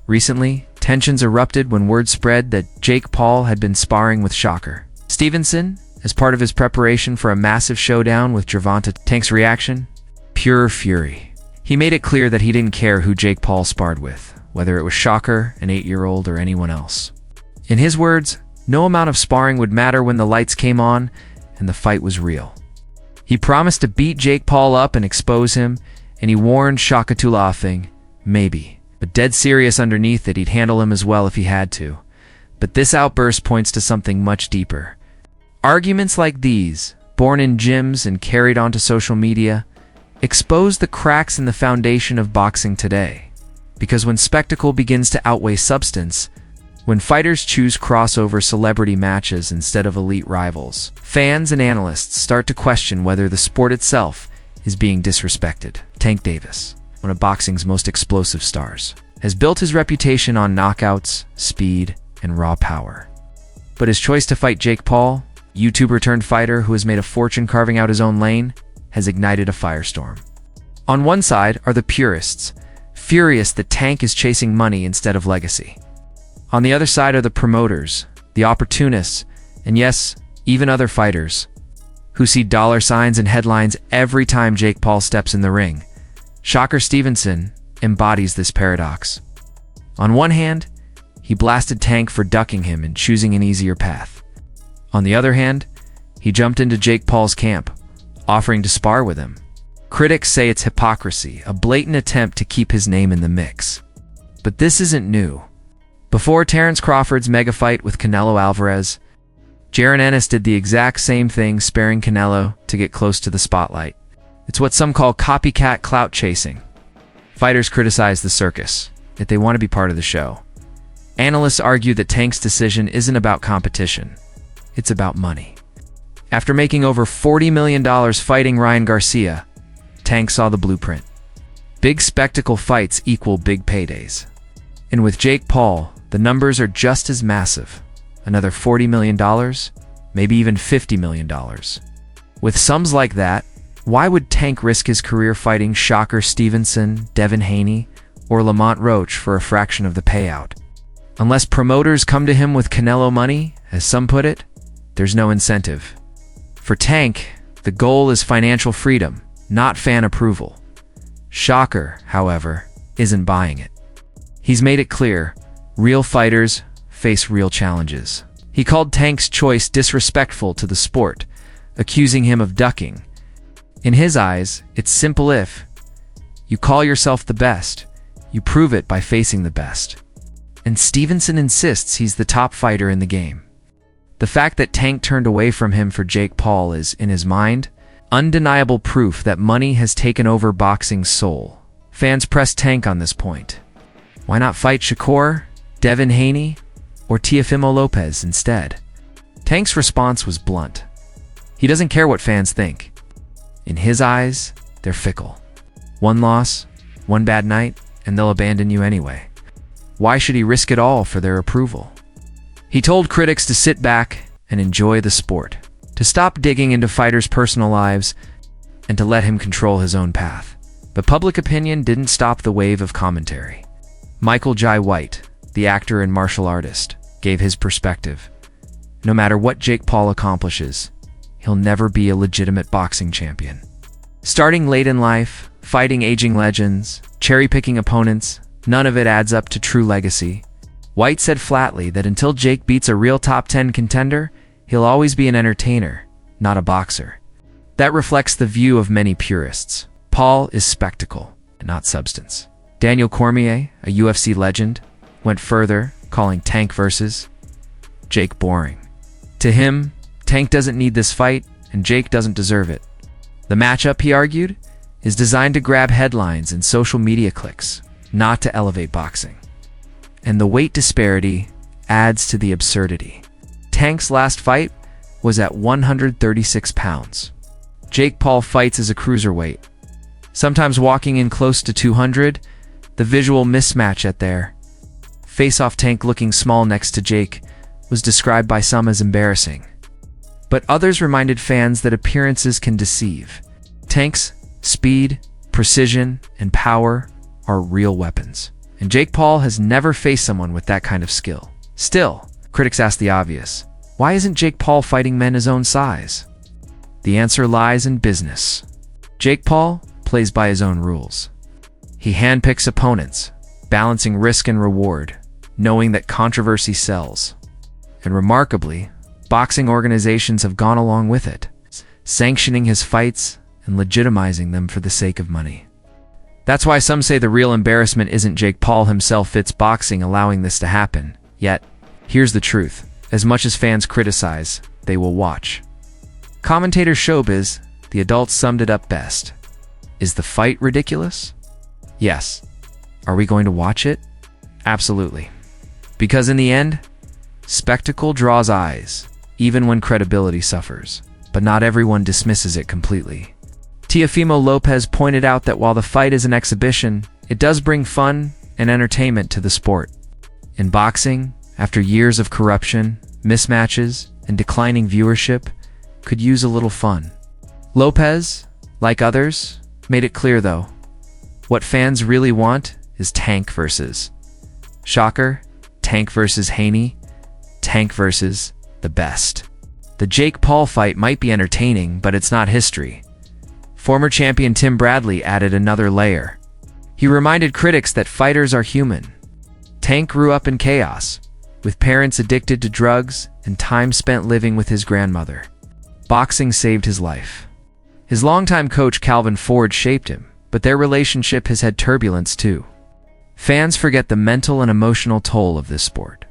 Recently, tensions erupted when word spread that Jake Paul had been sparring with Shakur Stevenson as part of his preparation for a massive showdown with Gervonta. Tank's reaction? Pure fury. He made it clear that he didn't care who Jake Paul sparred with, whether it was Shakur, an 8-year-old, or anyone else. In his words, no amount of sparring would matter when the lights came on and the fight was real. He promised to beat Jake Paul up and expose him, and he warned Shakur laughing, maybe, but dead serious underneath it, he'd handle him as well if he had to. But this outburst points to something much deeper. Arguments like these, born in gyms and carried onto social media, expose the cracks in the foundation of boxing today. Because when spectacle begins to outweigh substance, when fighters choose crossover celebrity matches instead of elite rivals, fans and analysts start to question whether the sport itself is being disrespected. Tank Davis, one of boxing's most explosive stars, has built his reputation on knockouts, speed, and raw power. But his choice to fight Jake Paul, YouTuber-turned-fighter who has made a fortune carving out his own lane, has ignited a firestorm. On one side are the purists, furious that Tank is chasing money instead of legacy. On the other side are the promoters, the opportunists, and yes, even other fighters, who see dollar signs and headlines every time Jake Paul steps in the ring. Shakur Stevenson embodies this paradox. On one hand, he blasted Tank for ducking him and choosing an easier path. On the other hand, he jumped into Jake Paul's camp, offering to spar with him. Critics say it's hypocrisy, a blatant attempt to keep his name in the mix. But this isn't new. Before Terence Crawford's mega fight with Canelo Alvarez, Jaron Ennis did the exact same thing, sparing Canelo to get close to the spotlight. It's what some call copycat clout chasing. Fighters criticize the circus, yet they want to be part of the show. Analysts argue that Tank's decision isn't about competition. It's about money. After making over $40 million fighting Ryan Garcia, Tank saw the blueprint. Big spectacle fights equal big paydays. And with Jake Paul, the numbers are just as massive. Another $40 million, maybe even $50 million. With sums like that, why would Tank risk his career fighting Shakur Stevenson, Devin Haney, or Lamont Roach for a fraction of the payout? Unless promoters come to him with Canelo money, as some put it, there's no incentive. For Tank, the goal is financial freedom, not fan approval. Shakur, however, isn't buying it. He's made it clear, real fighters face real challenges. He called Tank's choice disrespectful to the sport, accusing him of ducking. In his eyes, it's simple: if you call yourself the best, you prove it by facing the best. And Stevenson insists he's the top fighter in the game. The fact that Tank turned away from him for Jake Paul is, in his mind, undeniable proof that money has taken over boxing's soul. Fans press Tank on this point. Why not fight Shakur, Devin Haney, or Teofimo Lopez instead? Tank's response was blunt. He doesn't care what fans think. In his eyes, they're fickle. One loss, one bad night, and they'll abandon you anyway. Why should he risk it all for their approval? He told critics to sit back and enjoy the sport, to stop digging into fighters' personal lives, and to let him control his own path. But public opinion didn't stop the wave of commentary. Michael Jai White, the actor and martial artist, gave his perspective. No matter what Jake Paul accomplishes, he'll never be a legitimate boxing champion. Starting late in life, fighting aging legends, cherry-picking opponents, none of it adds up to true legacy. White said flatly that until Jake beats a real top 10 contender, he'll always be an entertainer, not a boxer. That reflects the view of many purists. Paul is spectacle, and not substance. Daniel Cormier, a UFC legend, went further, calling Tank versus Jake boring. To him, Tank doesn't need this fight, and Jake doesn't deserve it. The matchup, he argued, is designed to grab headlines and social media clicks, not to elevate boxing. And the weight disparity adds to the absurdity. Tank's last fight was at 136 pounds. Jake Paul fights as a cruiserweight, sometimes walking in close to 200. The visual mismatch at their face-off, Tank looking small next to Jake, was described by some as embarrassing. But others reminded fans that appearances can deceive. Tank's speed, precision, and power are real weapons. and Jake Paul has never faced someone with that kind of skill. Still, critics ask the obvious. Why isn't Jake Paul fighting men his own size? The answer lies in business. Jake Paul plays by his own rules. He handpicks opponents, balancing risk and reward, knowing that controversy sells. And remarkably, boxing organizations have gone along with it, sanctioning his fights and legitimizing them for the sake of money. That's why some say the real embarrassment isn't Jake Paul himself, it's boxing allowing this to happen. Yet, here's the truth. As much as fans criticize, they will watch. Commentator Showbiz, the adults, summed it up best. Is the fight ridiculous? Yes. Are we going to watch it? Absolutely. Because in the end, spectacle draws eyes, even when credibility suffers. But not everyone dismisses it completely. Teofimo Lopez pointed out that while the fight is an exhibition, it does bring fun and entertainment to the sport. In boxing, after years of corruption, mismatches, and declining viewership, could use a little fun. Lopez, like others, made it clear though, what fans really want is Tank versus Shakur, Tank versus Haney, Tank versus the best. The Jake Paul fight might be entertaining, but it's not history. Former champion Tim Bradley added another layer. He reminded critics that fighters are human. Tank grew up in chaos, with parents addicted to drugs and time spent living with his grandmother. Boxing saved his life. His longtime coach Calvin Ford shaped him, but their relationship has had turbulence too. Fans forget the mental and emotional toll of this sport.